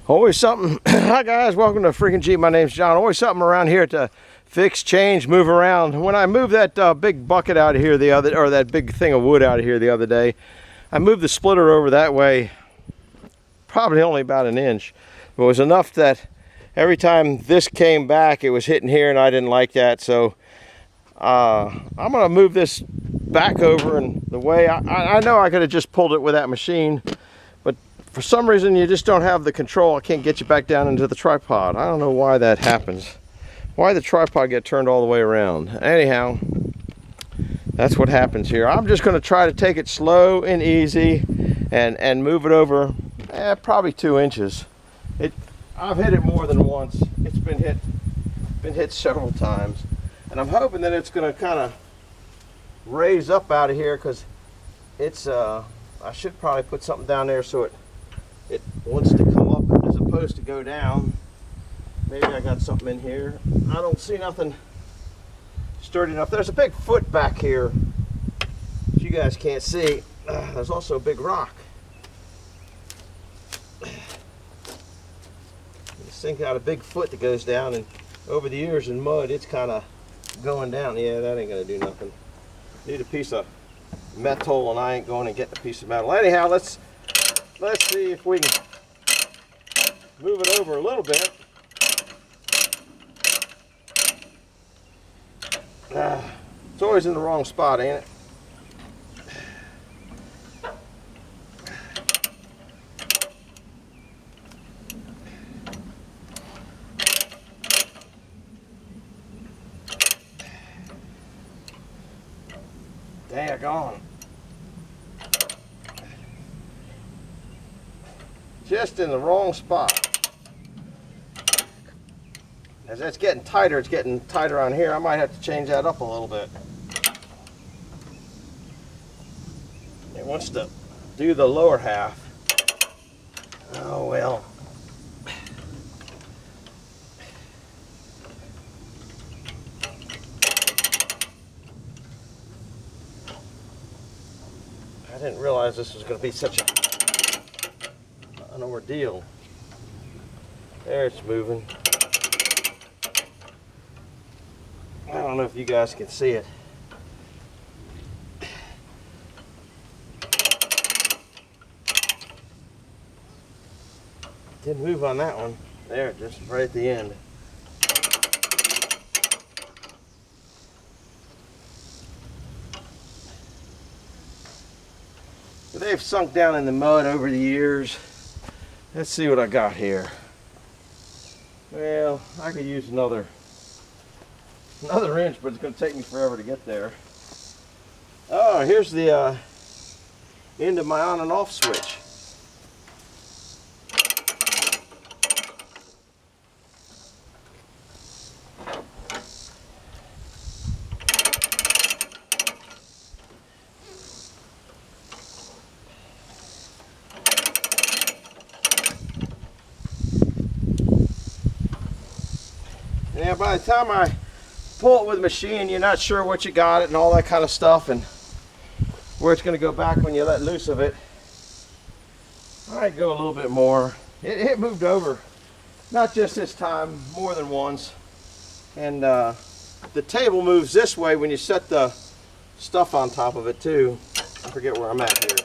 Always something. Hi guys, welcome to Freaking Jeep. My name's John. Always something around here to fix, change, move around. When I moved that big bucket out of here that big thing of wood out of here the other day, I moved the splitter over that way, probably only about an inch. But it was enough that every time this came back, it was hitting here, and I didn't like that. So I'm gonna move this back over, and the way I know I could have just pulled it with that machine, but for some reason you just don't have the control. I can't get you back down into the tripod. I don't know why that happens. Why the tripod get turned all the way around. Anyhow, that's what happens here. I'm just going to try to take it slow and easy and move it over probably 2 inches. I've hit it more than once. It's been hit several times, and I'm hoping that it's going to kind of raise up out of here, because it's I should probably put something down there so it wants to come up as opposed to go down. Maybe I got something in here. I don't see nothing sturdy enough. There's a big foot back here that you guys can't see. There's also a big rock. This thing got a big foot that goes down, and over the years in mud it's kind of going down. Yeah, that ain't gonna do nothing. Need a piece of metal, and I ain't going to get a piece of metal. Anyhow, let's see if we can move it over a little bit. It's always in the wrong spot, ain't it? Daggone. Just in the wrong spot. As it's getting tighter on here. I might have to change that up a little bit. It wants to do the lower half. Oh well. I didn't realize this was going to be such an ordeal. There, it's moving. I don't know if you guys can see it. Didn't move on that one. There, just right at the end. They've sunk down in the mud over the years. Let's see what I got here. Well, I could use another inch, but it's going to take me forever to get there. Oh, here's the end of my on and off switch. Now, by the time I pull it with a machine, you're not sure what you got it and all that kind of stuff, and where it's going to go back when you let loose of it. I go a little bit more. It moved over, not just this time, more than once. And the table moves this way when you set the stuff on top of it too. I forget where I'm at here.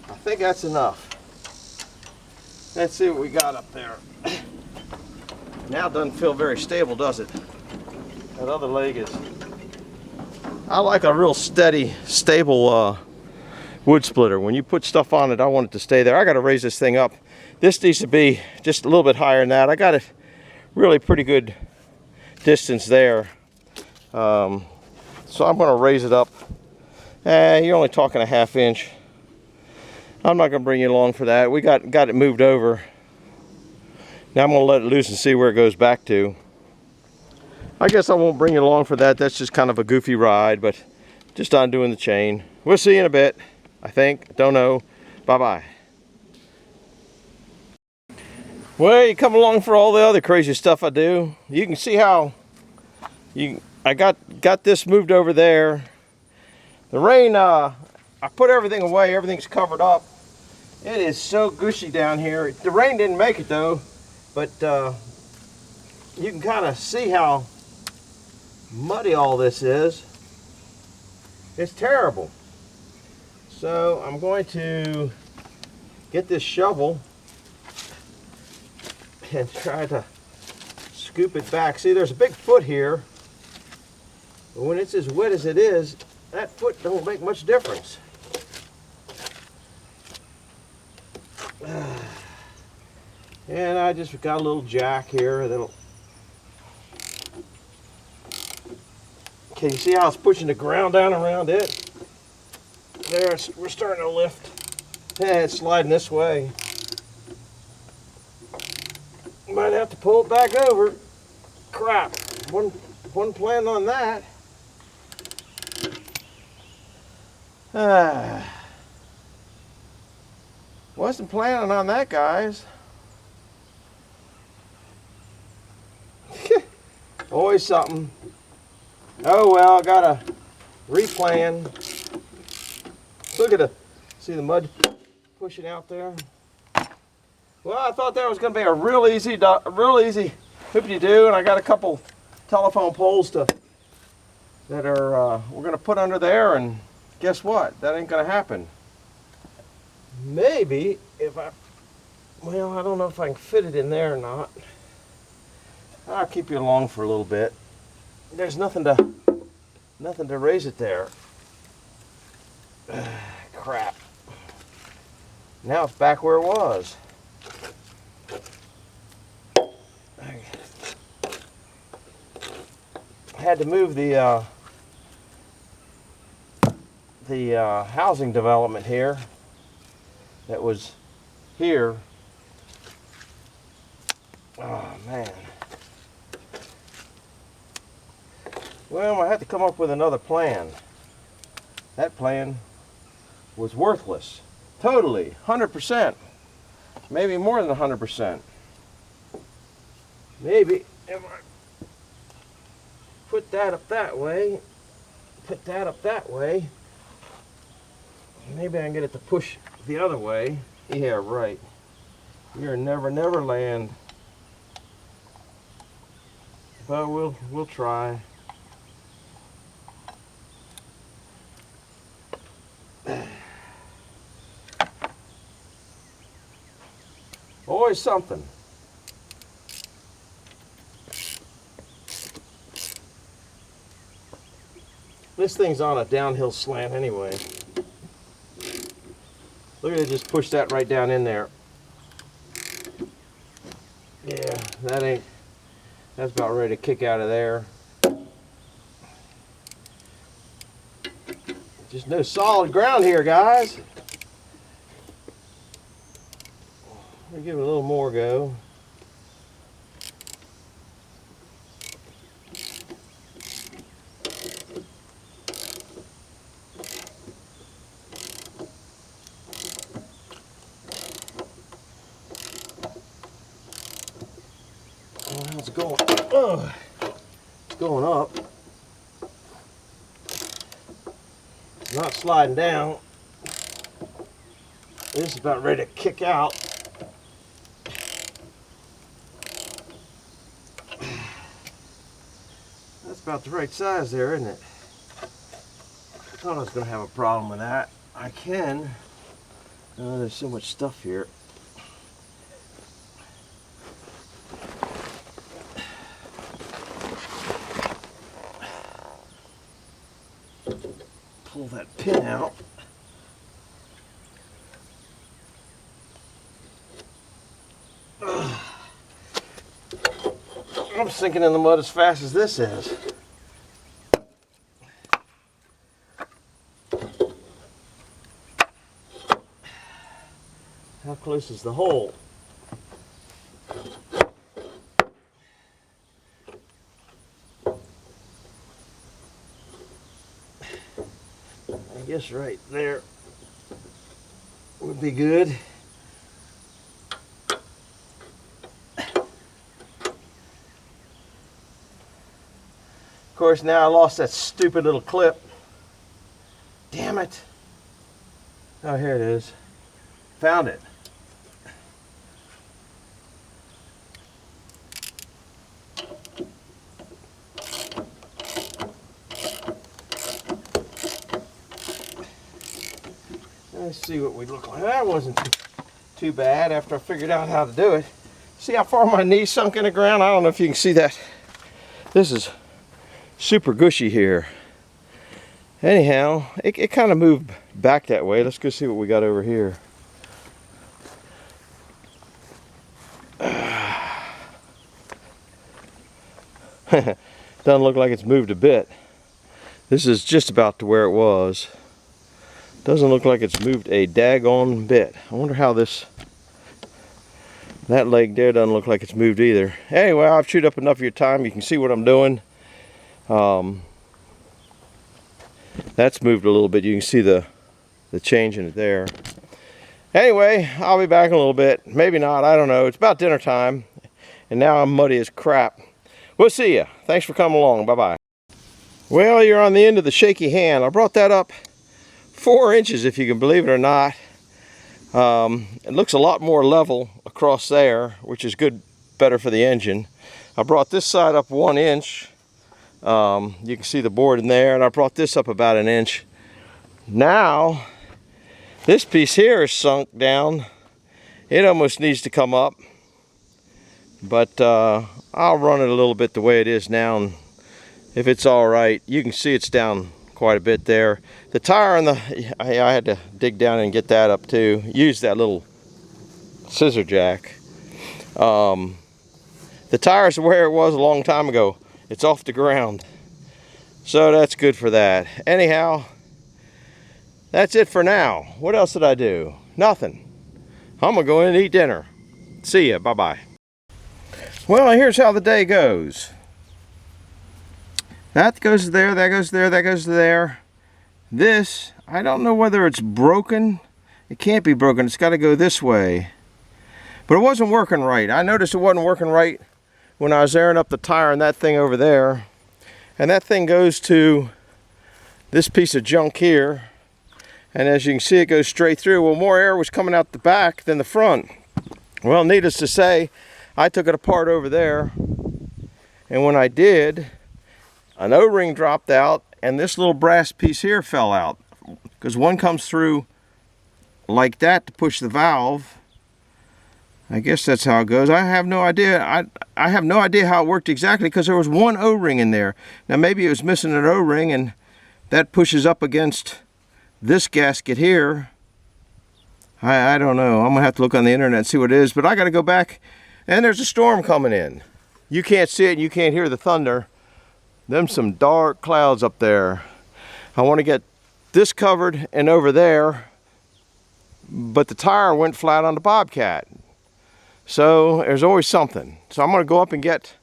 I think that's enough. Let's see what we got up there. Now it doesn't feel very stable, does it? That other leg is... I like a real steady, stable wood splitter. When you put stuff on it, I want it to stay there. I got to raise this thing up. This needs to be just a little bit higher than that. I got it really pretty good distance there. So I'm going to raise it up. You're only talking a ½ inch. I'm not going to bring you along for that. We got it moved over. Now I'm going to let it loose and see where it goes back to. I guess I won't bring you along for that. That's just kind of a goofy ride, but just undoing the chain. We'll see you in a bit, I think. Don't know. Bye-bye. Well, you come along for all the other crazy stuff I do. You can see how I got this moved over there. The rain, I put everything away. Everything's covered up. It is so gushy down here. The rain didn't make it though, but you can kind of see how muddy all this is. It's terrible. So I'm going to get this shovel and try to scoop it back. See, there's a big foot here, but when it's as wet as it is, that foot don't make much difference. And I just got a little jack here that'll... Can you see how it's pushing the ground down around it? There, we're starting to lift. Yeah, it's sliding this way. Might have to pull it back over. Crap. One plan on that. Wasn't planning on that, guys. Always something. Oh well, gotta replan. Look at see the mud pushing out there. Well, I thought that was going to be a real easy hoop-de-doo, and I got a couple telephone poles that are we're going to put under there, and guess what? That ain't going to happen. Maybe if well, I don't know if I can fit it in there or not. I'll keep you along for a little bit. There's nothing to raise it there. Crap. Now it's back where it was. I had to move the housing development here that was here. Oh man. Well, I had to come up with another plan. That plan was worthless. Totally, 100%. Maybe more than 100%. Maybe if I put that up that way, put that up that way, maybe I can get it to push the other way. Yeah, right. You're never land. But we'll try. Always something. This thing's on a downhill slant anyway. Look at it, just push that right down in there. Yeah, that's about ready to kick out of there. Just no solid ground here, guys. We'll give it a little more go. It's going. It's going up. It's not sliding down. This is about ready to kick out. That's about the right size there, isn't it? I thought I was going to have a problem with that. I can. Oh, there's so much stuff here. Pull that pin out. I'm sinking in the mud as fast as this is. How close is the hole? I guess right there would be good. Of course, now I lost that stupid little clip. Damn it. Oh, here it is. Found it. Let's see what we look like. That wasn't too bad after I figured out how to do it. See how far my knee sunk in the ground? I don't know if you can see that. This is super gushy here. Anyhow, it kind of moved back that way. Let's go see what we got over here. Doesn't look like it's moved a bit. This is just about to where it was. Doesn't look like it's moved a daggone bit. I wonder how that leg there doesn't look like it's moved either. Anyway, I've chewed up enough of your time. You can see what I'm doing. That's moved a little bit. You can see the change in it there. Anyway, I'll be back in a little bit. Maybe not. I don't know. It's about dinner time. And now I'm muddy as crap. We'll see ya. Thanks for coming along. Bye-bye. Well, you're on the end of the shaky hand. I brought that up 4 inches, if you can believe it or not. It looks a lot more level across there, which is good, better for the engine. I brought this side up 1 inch. You can see the board in there, and I brought this up about 1 inch. Now, this piece here is sunk down. It almost needs to come up, but I'll run it a little bit the way it is now, and if it's all right, you can see it's down quite a bit there. The tire on I had to dig down and get that up too. Use that little scissor jack. The tire's where it was a long time ago. It's off the ground, so that's good for that. Anyhow, that's it for now. What else did I do? Nothing. I'm gonna go in and eat dinner. See ya. Bye-bye. Well, here's how the day goes. That goes there, that goes there, that goes there. This, I don't know whether it's broken. It can't be broken. It's got to go this way. But it wasn't working right. I noticed it wasn't working right when I was airing up the tire and that thing over there. And that thing goes to this piece of junk here. And as you can see, it goes straight through. Well, more air was coming out the back than the front. Well, needless to say, I took it apart over there. And when I did, an O-ring dropped out and this little brass piece here fell out, because one comes through like that to push the valve. I guess that's how it goes. I have no idea. I have no idea how it worked exactly, because there was one O-ring in there. Now maybe it was missing an O-ring and that pushes up against this gasket here. I don't know. I'm gonna have to look on the internet and see what it is, but I gotta go back, and there's a storm coming in. You can't see it and you can't hear the thunder. Them some dark clouds up there. I want to get this covered and over there, but the tire went flat on the Bobcat. So there's always something. So I'm going to go up and get,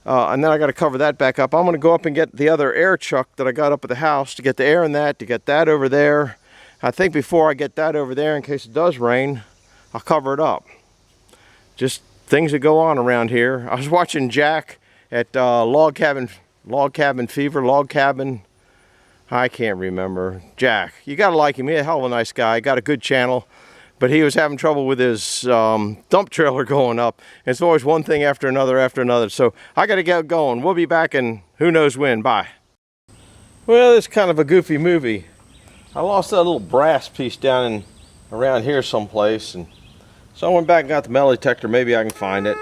and then I got to cover that back up. I'm going to go up and get the other air chuck that I got up at the house to get the air in that, to get that over there. I think before I get that over there, in case it does rain, I'll cover it up. Just things that go on around here. I was watching Jack at Log Cabin Fever, I can't remember. Jack, you gotta like him. He's a hell of a nice guy. Got a good channel, but he was having trouble with his dump trailer going up. And it's always one thing after another. So I gotta get going. We'll be back in who knows when. Bye. Well, it's kind of a goofy movie. I lost that little brass piece down around here someplace, and so I went back and got the metal detector. Maybe I can find it.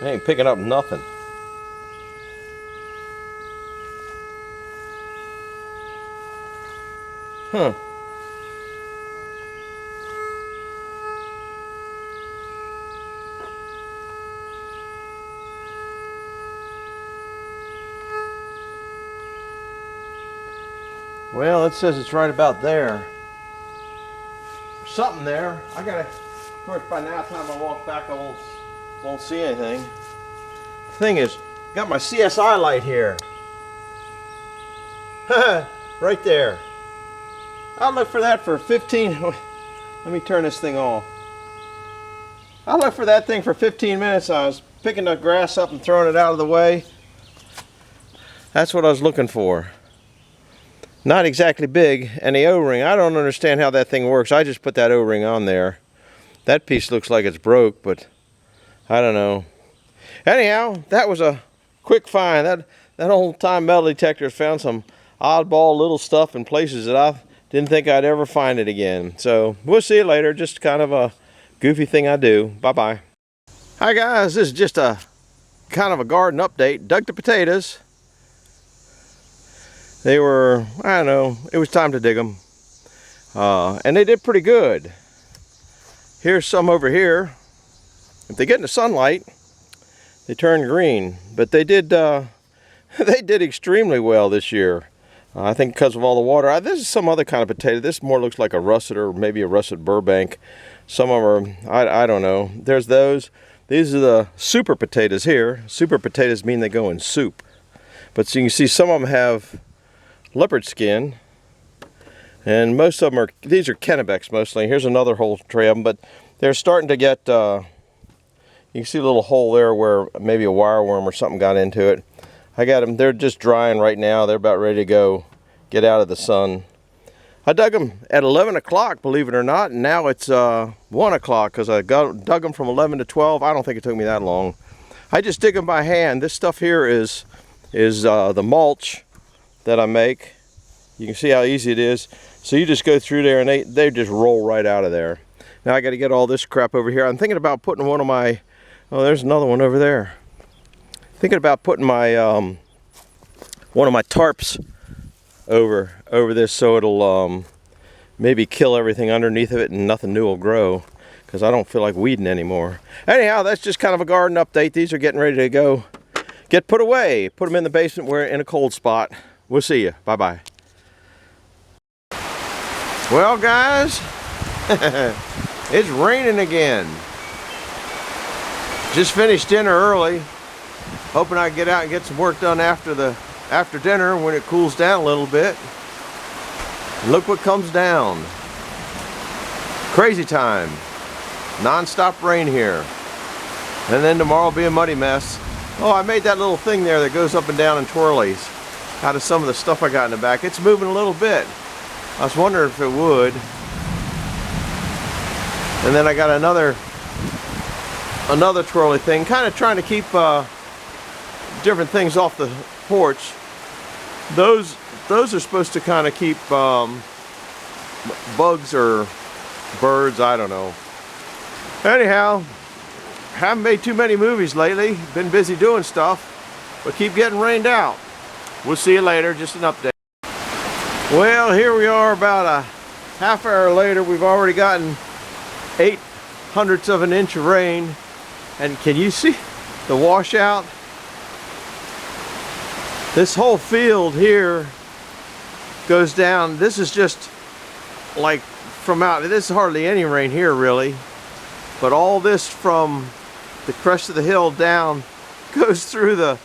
I ain't picking up nothing. Huh. Well, it says it's right about there. There's something there. I gotta, of course, by now, time I walk back, I won't Won't see anything. Thing is, got my CSI light here. Right there. I'll look for that for 15. Let me turn this thing off. I'll look for that thing for 15 minutes. I was picking the grass up and throwing it out of the way. That's what I was looking for. Not exactly big. And the O-ring, I don't understand how that thing works. I just put that O-ring on there. That piece looks like it's broke, but I don't know. Anyhow, that was a quick find. That old time metal detector found some oddball little stuff in places that I didn't think I'd ever find it again. So we'll see you later. Just kind of a goofy thing I do. Bye-bye. Hi guys, this is just a kind of a garden update. Dug the potatoes. They were, I don't know, it was time to dig them. And they did pretty good. Here's some over here. If they get in the sunlight, they turn green. But they did extremely well this year. I think because of all the water. This is some other kind of potato. This more looks like a russet or maybe a russet Burbank. Some of them are, I don't know. There's those. These are the super potatoes here. Super potatoes mean they go in soup. But so you can see some of them have leopard skin. And most of them are, these are Kennebecs mostly. Here's another whole tray of them. But they're starting to get, you can see a little hole there where maybe a wireworm or something got into it. I got them, they're just drying right now. They're about ready to go get out of the sun. I dug them at 11 o'clock, believe it or not, and now it's 1 o'clock because I dug them from 11 to 12. I don't think it took me that long. I just dig them by hand. This stuff here is the mulch that I make. You can see how easy it is. So you just go through there and they just roll right out of there. Now I got to get all this crap over here. I'm thinking about putting one of my, oh, there's another one over there. Thinking about putting my one of my tarps over this so it'll maybe kill everything underneath of it and nothing new will grow because I don't feel like weeding anymore. Anyhow, that's just kind of a garden update. These are getting ready to go get put away. Put them in the basement. We're in a cold spot. We'll see you. Bye-bye. Well, guys, it's raining again. Just finished dinner early. Hoping I can get out and get some work done after dinner when it cools down a little bit. And look what comes down. Crazy time. Non-stop rain here. And then tomorrow will be a muddy mess. Oh, I made that little thing there that goes up and down and twirlies out of some of the stuff I got in the back. It's moving a little bit. I was wondering if it would. And then I got another twirly thing, kind of trying to keep different things off the porch. Those are supposed to kind of keep bugs or birds, I don't know. Anyhow, haven't made too many movies lately. Been busy doing stuff, but keep getting rained out. We'll see you later, just an update. Well, here we are about a half hour later. We've already gotten 0.8 of an inch of rain. And can you see the washout? This whole field here goes down. This is just like from out, this is hardly any rain here really. But all this from the crest of the hill down goes through the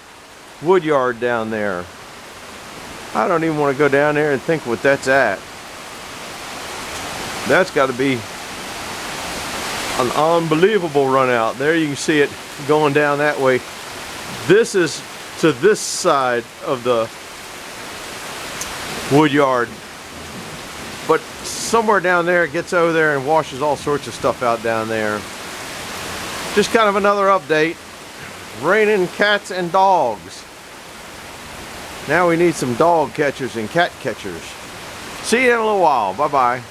wood yard down there. I don't even want to go down there and think what that's at. That's got to be an unbelievable run out. There you can see it going down that way. This is to this side of the wood yard. But somewhere down there it gets over there and washes all sorts of stuff out down there. Just kind of another update. Raining cats and dogs. Now we need some dog catchers and cat catchers. See you in a little while. Bye-bye.